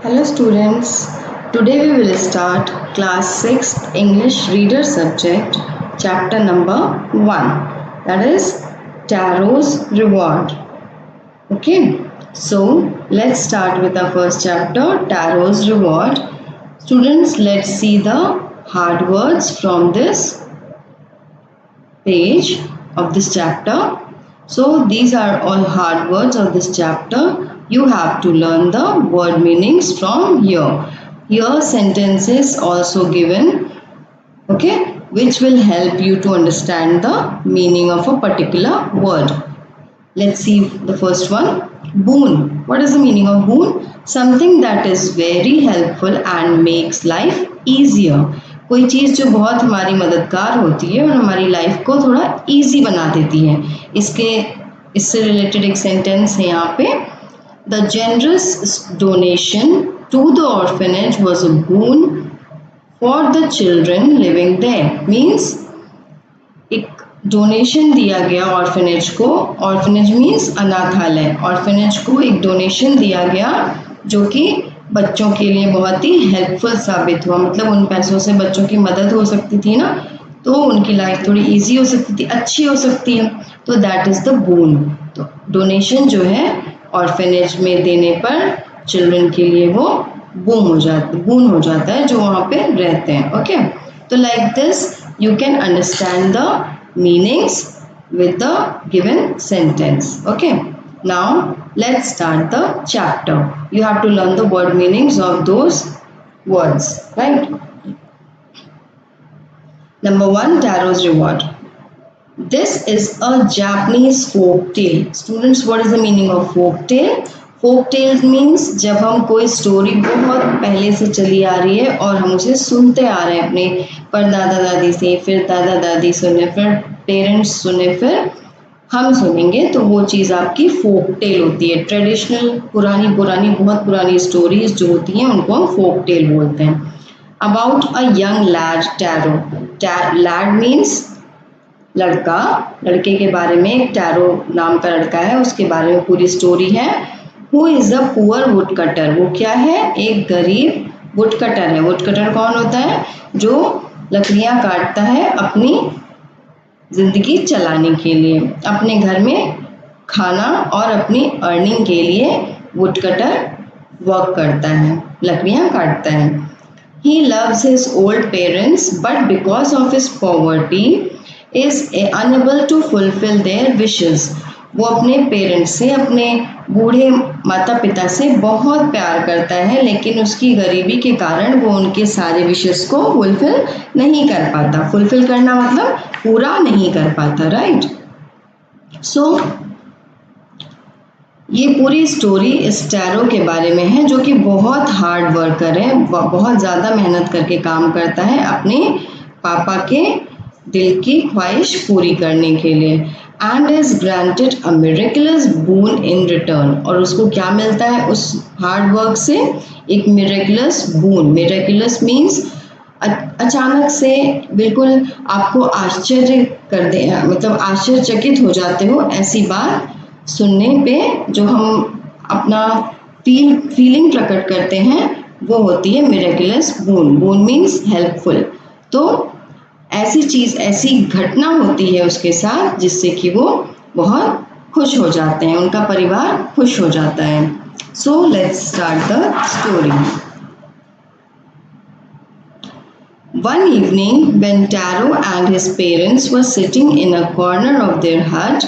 Hello students, today we will start class 6th English reader subject chapter number 1, that is Tarot's Reward. Okay, so let's start with our first chapter, Tarot's Reward. Students, let's see the hard words from this page of this chapter. So these are all hard words of this chapter. You have to learn the word meanings from here. Here sentences also given, okay, which will help you to understand the meaning of a particular word. Let's see the first one. Boon. What is the meaning of boon? Something that is very helpful and makes life easier. कोई चीज़ जो बहुत हमारी मददगार होती है और हमारी life को थोड़ा इजी बना देती है. इससे रिलेटेड एक सेंटेंस है यहाँ पे. The generous donation to the orphanage was a boon for the children living there. Means एक डोनेशन दिया गया ऑर्फनेज को. ऑर्फनेज मीन्स अनाथालय. ऑर्फनेज को एक डोनेशन दिया गया जो कि बच्चों के लिए बहुत ही हेल्पफुल साबित हुआ. मतलब उन पैसों से बच्चों की मदद हो सकती थी ना, तो उनकी लाइफ थोड़ी इजी हो सकती थी, अच्छी हो सकती है. तो दैट इज द बून. तो डोनेशन जो है ऑर्फनेज में देने पर चिल्ड्रन के लिए वो बून हो जाता है जो वहाँ पे रहते हैं. ओके, तो like this you can understand the meanings with the given sentence. Okay, now let's start the chapter. You have to learn the word meanings of those words, right? Number 1, Tarot's Reward. This is a Japanese folk tale. Students, what is the meaning of folk tale? Folk tales means जब हम कोई story बहुत पहले से चली आ रही है और हम उसे सुनते आ रहे हैं अपने परदादा दादी से, फिर दादा दादी सुने, फिर पेरेंट्स सुने, फिर हम सुनेंगे, तो वो चीज़ आपकी फोक टेल होती है. ट्रेडिशनल पुरानी बहुत पुरानी स्टोरीज जो होती हैं उनको हम फोक टेल बोलते हैं. About a young lad Taro. Lad means लड़का, लड़के के बारे में. एक टैरो नाम का लड़का है, उसके बारे में पूरी स्टोरी है. Who is a poor woodcutter? वो क्या है? एक गरीब वुडकटर है. वुडकटर कौन होता है? जो लकड़ियाँ काटता है अपनी जिंदगी चलाने के लिए, अपने घर में खाना और अपनी अर्निंग के लिए वुडकटर वर्क करता है, लकड़ियाँ काटता है. He loves his old parents but because of his poverty is unable to fulfill their wishes. वो अपने पेरेंट्स से, अपने बूढ़े माता पिता से बहुत प्यार करता है, लेकिन उसकी गरीबी के कारण वो उनके सारे विशेस को फुलफिल नहीं कर पाता. फुलफिल करना मतलब पूरा नहीं कर पाता, राइट? सो ये पूरी स्टोरी इस टैरो के बारे में है जो कि बहुत हार्ड वर्कर है, बहुत ज़्यादा मेहनत करके काम करता है अपने पापा के दिल की ख्वाहिश पूरी करने के लिए. And is granted a miraculous boon in return. और उसको क्या मिलता है उस हार्ड वर्क से? एक मिरेकुलस बून. मिरेकुलस मीन्स अचानक से, बिल्कुल आपको आश्चर्य कर दे, मतलब आश्चर्यचकित हो जाते हो ऐसी बात सुनने पे जो हम अपना फीलिंग प्रकट करते हैं, वो होती है मिरेकुलस बून. बून मीन्स हेल्पफुल. तो ऐसी चीज़, ऐसी घटना होती है उसके साथ जिससे कि वो बहुत खुश हो जाते हैं, उनका परिवार खुश हो जाता है. So let's start the story. One evening when Taro and his parents were sitting in a corner of their hut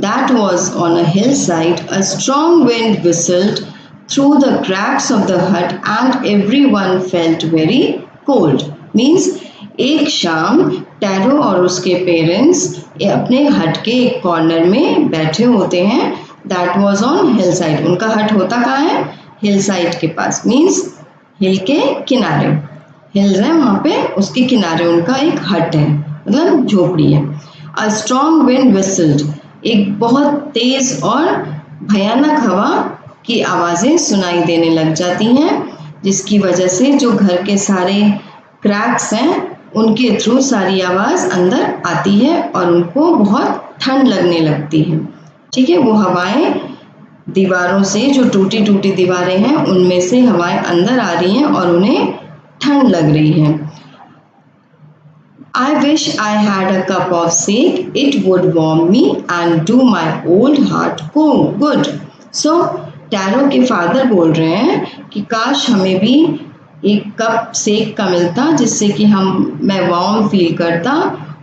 that was on a hillside, a strong wind whistled through the cracks of the hut and everyone felt very cold. Means एक शाम tarot और उसके parents अपने हट के एक corner में बैठे होते हैं. That was on hill side. उनका हट होता कहाँ है? हिल साइड के पास. मीन्स हिल के किनारे, हिल्स है वहाँ पे, उसके किनारे उनका एक हट है, मतलब झोपड़ी है. A strong wind whistled. एक बहुत तेज और भयानक हवा की आवाज़ें सुनाई देने लग जाती हैं, जिसकी वजह से जो घर के सारे क्रैक्स हैं उनके थ्रू सारी आवाज़ अंदर आती है और उनको बहुत ठंड लगने लगती है. ठीक है, वो हवाएं दीवारों से, जो टूटी टूटी दीवारें हैं उनमें से हवाएं अंदर आ रही हैं और उन्हें ठंड लग रही है। I wish I had a cup of sake. It would warm me and do my old heart good. So tarot के फादर बोल रहे हैं कि काश हमें भी एक कप सेक का मिलता जिससे कि मैं वार्म फील करता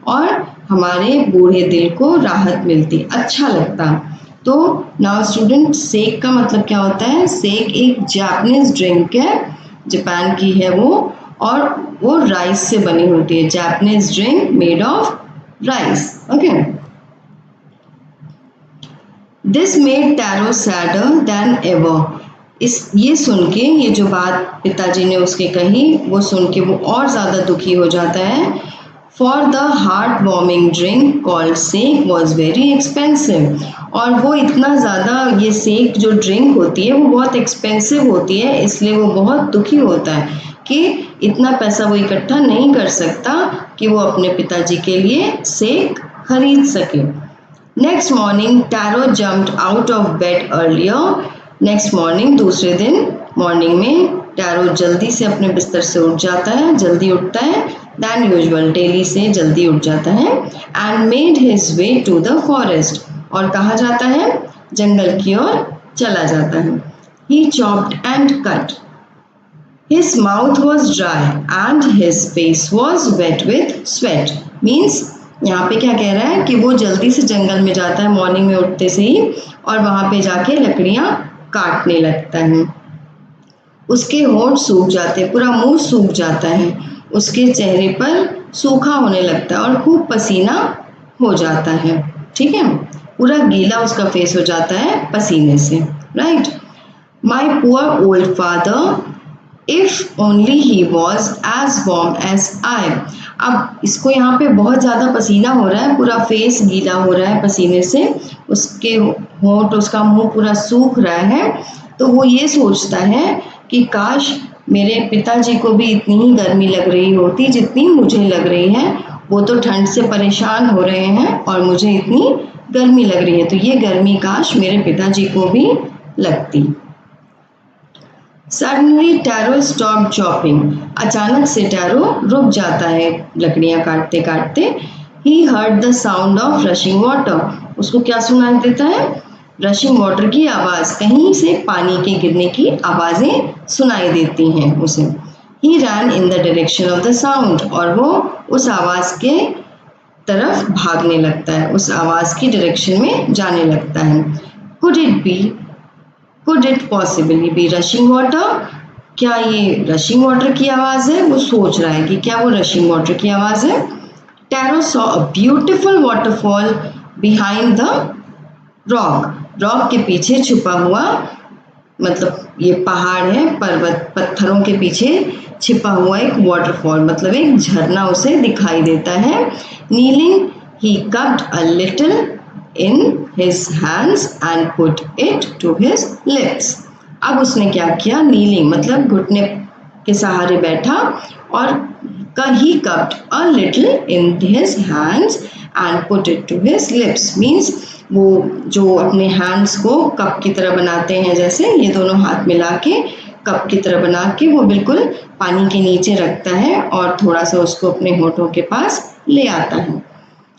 और हमारे बूढ़े दिल को राहत मिलती, अच्छा लगता। तो नाउ स्टूडेंट, सेक का मतलब क्या होता है? सेक एक जापानीज ड्रिंक है, जापान की है वो, और वो राइस से बनी होती है। Japanese drink made of rice. Okay, this made tarot sadder then ever. ये सुन के, ये जो बात पिताजी ने उसके कही, वो सुन के वो और ज़्यादा दुखी हो जाता है। For the heart warming drink called sake was very expensive. और वो इतना ज़्यादा, ये सेक जो ड्रिंक होती है वो बहुत एक्सपेंसिव होती है, इसलिए वो बहुत दुखी होता है कि इतना पैसा वो इकट्ठा नहीं कर सकता कि वो अपने पिताजी के लिए सेक खरीद सके। Next morning tarot jumped out of bed earlier. Next morning, दूसरे दिन मॉर्निंग में टैरो जल्दी से अपने बिस्तर से उठ जाता है, जल्दी उठता है दैन यूजुअल, डेली से जल्दी उठ जाता है। And made his way to the forest, और कहाँ जाता है? जंगल की ओर चला जाता है। He chopped and cut, his mouth was dry and his face was wet with sweat। Means यहाँ पे क्या कह रहा है कि वो जल्दी से जंगल में जाता है मॉर्निंग में उठते से ही, और वहाँ पे जाके लकड़ियाँ काटने लगता है। उसके होंठ सूख जाते हैं, पूरा मुंह सूख जाता है, उसके चेहरे पर सूखा होने लगता है और खूब पसीना हो जाता है। ठीक है, पूरा गीला उसका फेस हो जाता है पसीने से। Right, my poor old father, if only he was as warm as I. अब इसको यहाँ पे बहुत ज़्यादा पसीना हो रहा है, पूरा फेस गीला हो रहा है पसीने से, उसके होंठ, उसका मुंह पूरा सूख रहा है। तो वो ये सोचता है कि काश मेरे पिताजी को भी इतनी ही गर्मी लग रही होती जितनी मुझे लग रही है। वो तो ठंड से परेशान हो रहे हैं और मुझे इतनी गर्मी लग रही है, तो ये गर्मी काश मेरे पिताजी को भी लगती। Suddenly tarot stop chopping. अचानक से टैरो रुक जाता है लकड़ियां काटते काटते। He heard the sound of rushing water. उसको क्या सुनाई देता है? रशिंग वाटर की आवाज़, कहीं से पानी के गिरने की आवाज़ें सुनाई देती हैं उसे। He ran in the direction of the sound, और वो उस आवाज़ के तरफ भागने लगता है, उस आवाज़ की डायरेक्शन में जाने लगता है। Could it possibly be rushing water? क्या ये रशिंग वाटर की आवाज़ है? वो सोच रहा है कि क्या वो रशिंग वाटर की आवाज़ है। Tarot saw a beautiful waterfall behind the rock. Rock के पीछे छुपा हुआ, मतलब ये पहाड़ है, पर्वत, पत्थरों के पीछे छिपा हुआ एक वाटरफॉल, मतलब एक झरना उसे दिखाई देता है। Kneeling he cupped a little in his hands and put it to his lips। अब उसने क्या किया? नीलिंग मतलब घुटने के सहारे बैठा, और he cupped a little in his hands and put it to his lips। Means वो जो अपने हैंड्स को कप की तरह बनाते हैं, जैसे ये दोनों हाथ मिला के कप की तरह बना के वो बिल्कुल पानी के नीचे रखता है और थोड़ा सा उसको अपने होठों के पास ले आता है।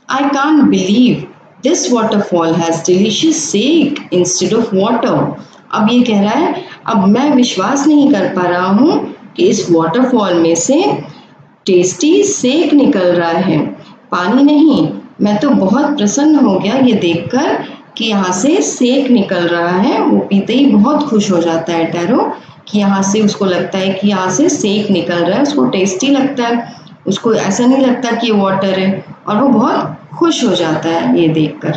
I can't believe this waterfall has delicious sake instead of water। अब ये कह रहा है, अब मैं विश्वास नहीं कर पा रहा हूँ कि इस वाटरफॉल में से टेस्टी सेक निकल रहा है, पानी नहीं। मैं तो बहुत प्रसन्न हो गया ये देखकर कि यहाँ से सेक निकल रहा है। वो पीते ही बहुत खुश हो जाता है टैरो कि यहाँ से, उसको लगता है कि यहाँ से सेक निकल रहा है, उसको टेस्टी लगता है, उसको ऐसा नहीं लगता कि ये वाटर है, और वो बहुत खुश हो जाता है ये देखकर।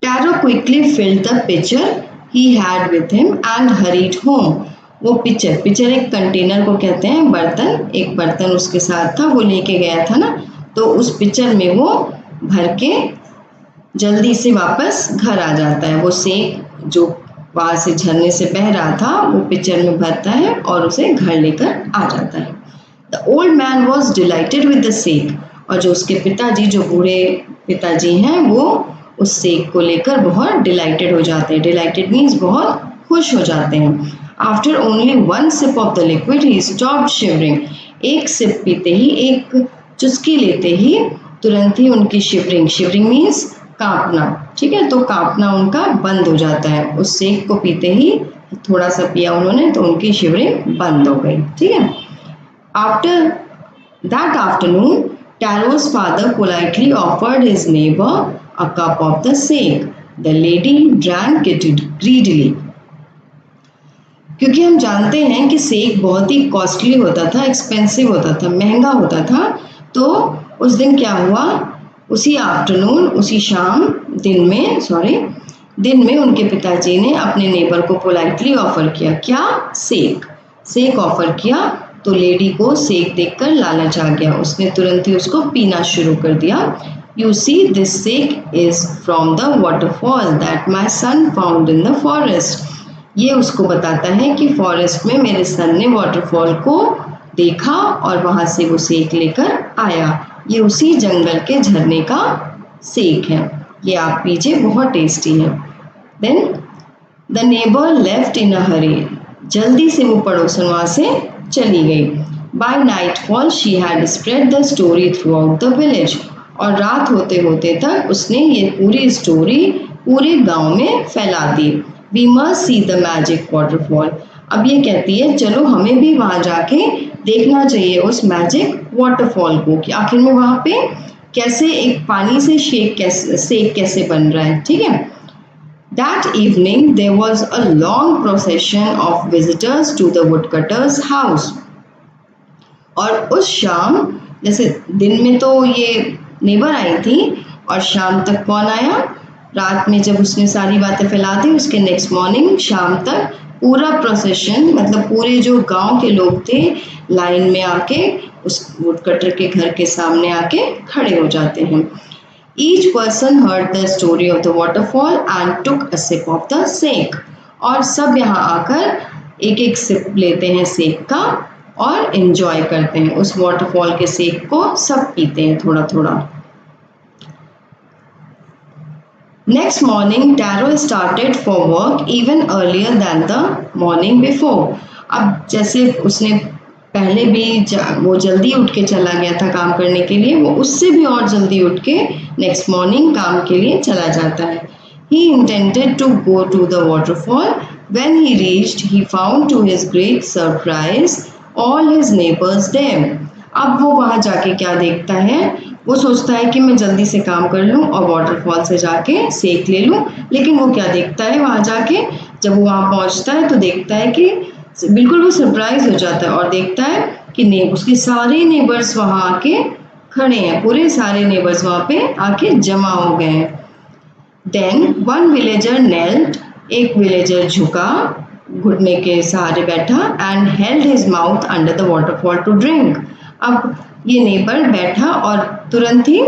Taro quickly filled the pitcher he had with him and hurried home. वो पिचर एक कंटेनर को कहते हैं, बर्तन, एक बर्तन उसके साथ था, वो लेके गया था ना, तो उस पिचर में वो भर के जल्दी से वापस घर आ जाता है। वो सेक जो वहाँ से झरने से बह रहा था वो पिचर में भरता है और उसे घर लेकर आ जाता है। The old man was dilated with the sake. और जो उसके पिताजी, जो बूढ़े पिताजी हैं, वो उस सेक को लेकर बहुत डिलाइटेड हो जाते हैं। डिलाइटेड मीन्स बहुत खुश हो जाते हैं। After only one sip of the liquid he stopped shivering. एक सिप पीते ही, एक चुस्की लेते ही तुरंत ही उनकी शिवरिंग मीन्स कांपना, ठीक है, तो कांपना उनका बंद हो जाता है। उस सेक को पीते ही थोड़ा सा पिया उन्होंने तो उनकी शिवरिंग बंद हो गई, ठीक है। After that afternoon Taro's father politely offered his neighbor a cup of the sake. The lady drank it greedily. क्योंकि हम जानते हैं कि सेक बहुत ही कॉस्टली होता था, एक्सपेंसिव होता था, महंगा होता था, तो उस दिन क्या हुआ, उसी आफ्टरनून, उसी शाम, दिन में उनके पिताजी ने अपने नेबर को पोलाइटली ऑफर किया, क्या, सेक ऑफर किया। तो लेडी को सेक देखकर लालच आ गया, उसने तुरंत ही उसको पीना शुरू कर दिया। You see this sake is from the waterfall that my son found in the forest. ये उसको बताता है कि फॉरेस्ट में मेरे सन ने वाटरफॉल को देखा और वहां से वो सेक लेकर आया। ये उसी जंगल के झरने का सेक है, ये आप पीजिए, बहुत टेस्टी है। Then the neighbour left in a hurry. जल्दी से वो पड़ोसन वहां से चली गई। By nightfall she had spread the story throughout the village. और रात होते होते तक उसने ये पूरी स्टोरी पूरे गांव में फैला दी। We must see the magic waterfall. अब ये कहती है चलो हमें भी वहां जाके देखना चाहिए उस मैजिक वाटरफॉल को कि आखिर में वहां पे कैसे एक पानी से सेक कैसे बन रहा है, ठीक है। That evening there was a long procession of visitors to the woodcutter's house. और उस शाम, जैसे दिन में तो ये नेबर आई थी और शाम तक कौन आया, रात में जब उसने सारी बातें फैला दी, उसके नेक्स्ट मॉर्निंग शाम तक पूरा प्रोसेशन, मतलब पूरे जो गांव के लोग थे लाइन में आके उस वुडकटर के घर के सामने आके खड़े हो जाते हैं। Each person heard the story of the waterfall and took a sip of the sake. और सब यहाँ आकर एक एक सिप लेते हैं सेक का और एंजॉय करते हैं उस वाटरफॉल के सेक को, सब पीते हैं थोड़ा थोड़ा। Next morning, Taro started for work even earlier than the morning before. अब जैसे उसने पहले भी वो जल्दी उठ के चला गया था काम करने के लिए, वो उससे भी और जल्दी उठ के नेक्स्ट मॉर्निंग काम के लिए चला जाता है। He intended to go to the waterfall. When he reached, he found to his great surprise all his neighbors there. अब वो वहां जाके क्या देखता है, वो सोचता है कि मैं जल्दी से काम कर लूं और वाटरफॉल से जाके सेक ले लूं, लेकिन वो क्या देखता है वहां जाके, जब वो वहां पहुंचता है तो देखता है कि बिल्कुल वो सरप्राइज हो जाता है और देखता है कि उसके सारे नेबर्स वहां आके खड़े हैं, पूरे सारे नेबर्स वहां पे आके जमा हो गए हैं। देन वन विलेजर नेल्ड, एक विलेजर झुका, घुटने के सहारे बैठा, and held his mouth under the waterfall to drink. अब ये नेबर बैठा और तुरंत ही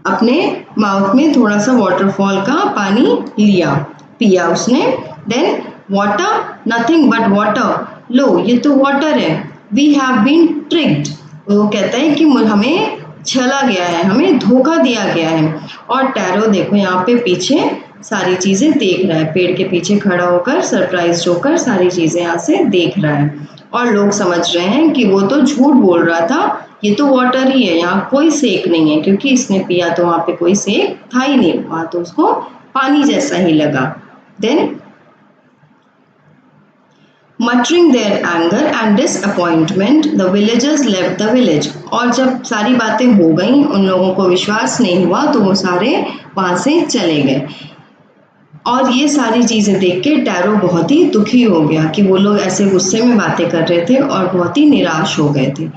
अपने माउथ में थोड़ा सा वाटरफॉल का पानी लिया, पिया उसने। Then water, nothing but water, लो ये तो वाटर है। वी हैव बीन ट्रिक्ड, वो कहता है कि हमें छला गया है, हमें धोखा दिया गया है। और टैरो देखो यहाँ पे पीछे सारी चीजें देख रहा है, पेड़ के पीछे खड़ा होकर सरप्राइज होकर सारी चीजें यहाँ से देख रहा है। और लोग समझ रहे हैं कि वो तो झूठ बोल रहा था, ये तो वाटर ही है, यहाँ कोई सेक नहीं है, क्योंकि इसने पिया तो वहां पे कोई सेक था ही नहीं, वहां तो उसको पानी जैसा ही लगा। Then muttering their anger and disappointment, the villagers left the village. और जब सारी बातें हो गई, उन लोगों को विश्वास नहीं हुआ, तो वो सारे वहां से चले गए। और ये सारी चीजें देख के टैरो बहुत ही दुखी हो गया कि वो लोग ऐसे गुस्से में बातें कर रहे थे और बहुत ही निराश हो गए थे।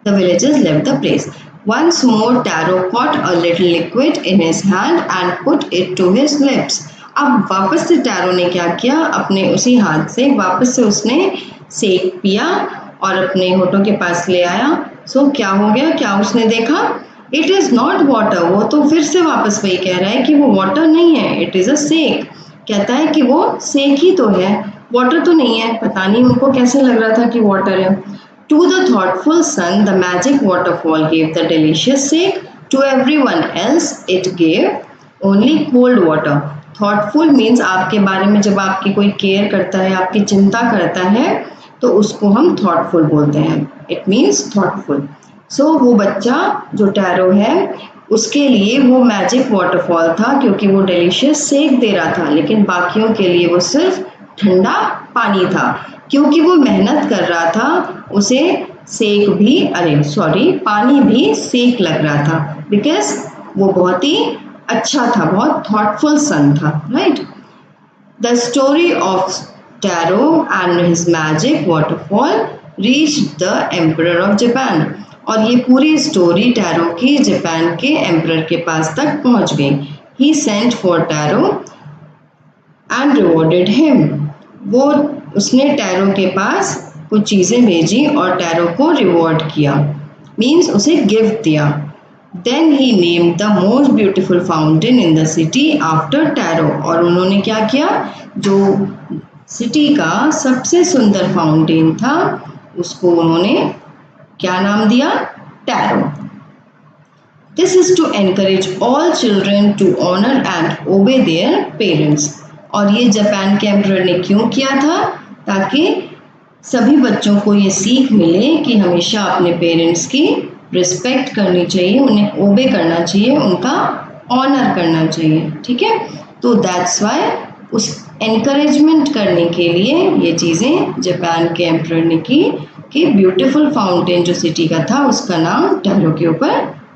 The villagers left the place. Once more, Taro caught a little liquid in his hand and put it to his lips. अब वापस से टैरो ने क्या किया, अपने उसी हाथ से वापस से उसने सेक पिया और अपने होठों के पास ले आया। सो क्या हो गया, क्या उसने देखा, इट इज नॉट वाटर। वो तो फिर से वापस वही कह रहा है कि वो वाटर नहीं है, इट इज अ सेक। कहता है कि वो सेक ही तो है, वाटर तो नहीं है। पता नहीं उनको कैसे लग रहा था कि वाटर है। To the thoughtful son the magic waterfall gave the delicious sake, to everyone else it gave only cold water. Thoughtful means आपके बारे में जब आपकी कोई केयर करता है, आपकी चिंता करता है, तो उसको हम थॉटफुल बोलते हैं। It means thoughtful. सो वो बच्चा जो टैरो है, उसके लिए वो मैजिक वाटरफॉल था क्योंकि वो डिलीशियस सेक दे रहा था, लेकिन बाकियों के लिए वो सिर्फ ठंडा पानी था। क्योंकि वो मेहनत कर रहा था, उसे सेक भी, अरे सॉरी, पानी भी सेक लग रहा था, बिकॉज वो बहुत ही अच्छा था, बहुत थॉटफुल सन था, right. The story of Taro and his magic waterfall reach the emperor of Japan. और ये पूरी स्टोरी टैरो की जापान के एम्परर के पास तक पहुंच गई। He sent for Taro and rewarded him. वो उसने टैरो के पास कुछ चीज़ें भेजी और टैरो को रिवॉर्ड किया, मीन्स उसे गिफ्ट दिया। Then he named the most beautiful fountain in the city after Taro. और उन्होंने क्या किया, जो सिटी का सबसे सुंदर फाउंटेन था उसको उन्होंने क्या नाम दिया, tarot. This is to encourage all children to honor and obey their parents. और ये जापान के एम्परर ने क्यों किया था, ताकि सभी बच्चों को ये सीख मिले कि हमेशा अपने पेरेंट्स की रिस्पेक्ट करनी चाहिए, उन्हें ओबे करना चाहिए, उनका ऑनर करना चाहिए, ठीक है। तो दैट्स वाई उस एनकरेजमेंट करने के लिए ये चीज़ें जापान के एम्परर ने की कि ब्यूटीफुल फाउंटेन जो सिटी का था उसका नाम टैरो के ऊपर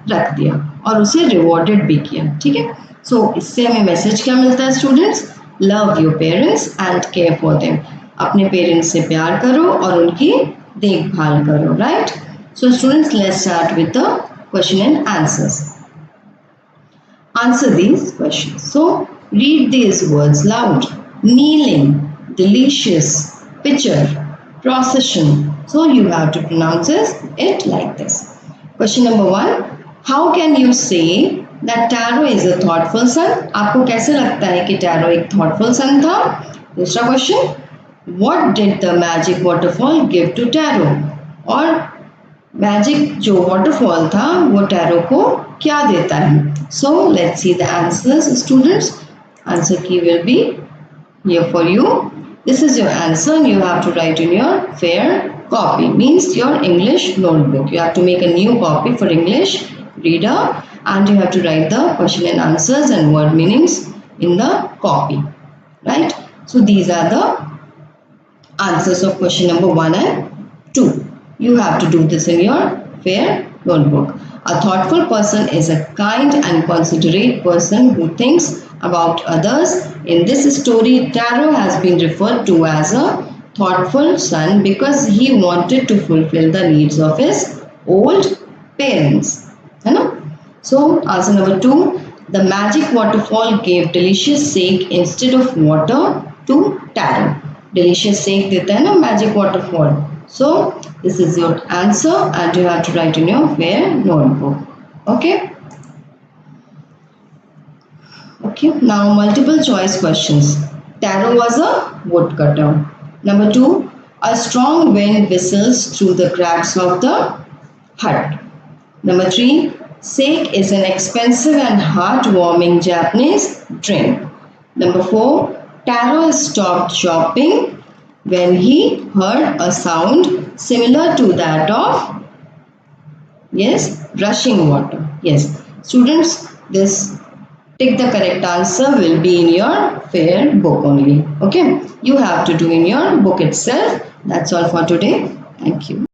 रख दिया और उसे रिवॉर्डेड भी किया, ठीक है। सो इससे हमें मैसेज क्या मिलता है students, love your parents and care for them. अपने पेरेंट्स से प्यार करो और उनकी देखभाल करो, right. So students, let's start with the question and answers. Answer these questions. So, read these words loud. Kneeling, delicious, pitcher, procession. So, you have to pronounce it like this. Question number 1. How can you say that Taro is a thoughtful son? आपको कैसे लगता है कि tarot एक thoughtful son था? दूसरा question, What did the magic waterfall give to Taro? और magic जो वाटरफॉल था वो टैरो को क्या देता है? So let's see the answers students. Answer key will be here for you. This is your answer and you have to write in your fair copy, means your English notebook. You have to make a new copy for English reader and you have to write the question and answers and word meanings in the copy, right? So these are the answers of question number 1 and 2. You have to do this in your fair notebook. A thoughtful person is a kind and considerate person who thinks about others. In this story, Taro has been referred to as a thoughtful son because he wanted to fulfill the needs of his old parents. है ना? So answer number 2. The magic waterfall gave delicious shake instead of water to Taro. Delicious shake देता है ना magic waterfall. So this is your answer and you have to write in your fair notebook. Okay. Okay. Now multiple choice questions. Taro was a woodcutter. Number 2. A strong wind whistles through the cracks of the hut. Number 3. Sake is an expensive and heartwarming Japanese drink. Number 4. Taro stopped shopping when he heard a sound similar to that of, yes, rushing water. Yes, students, this tick the correct answer will be in your fair book only. Okay, you have to do in your book itself. That's all for today. Thank you.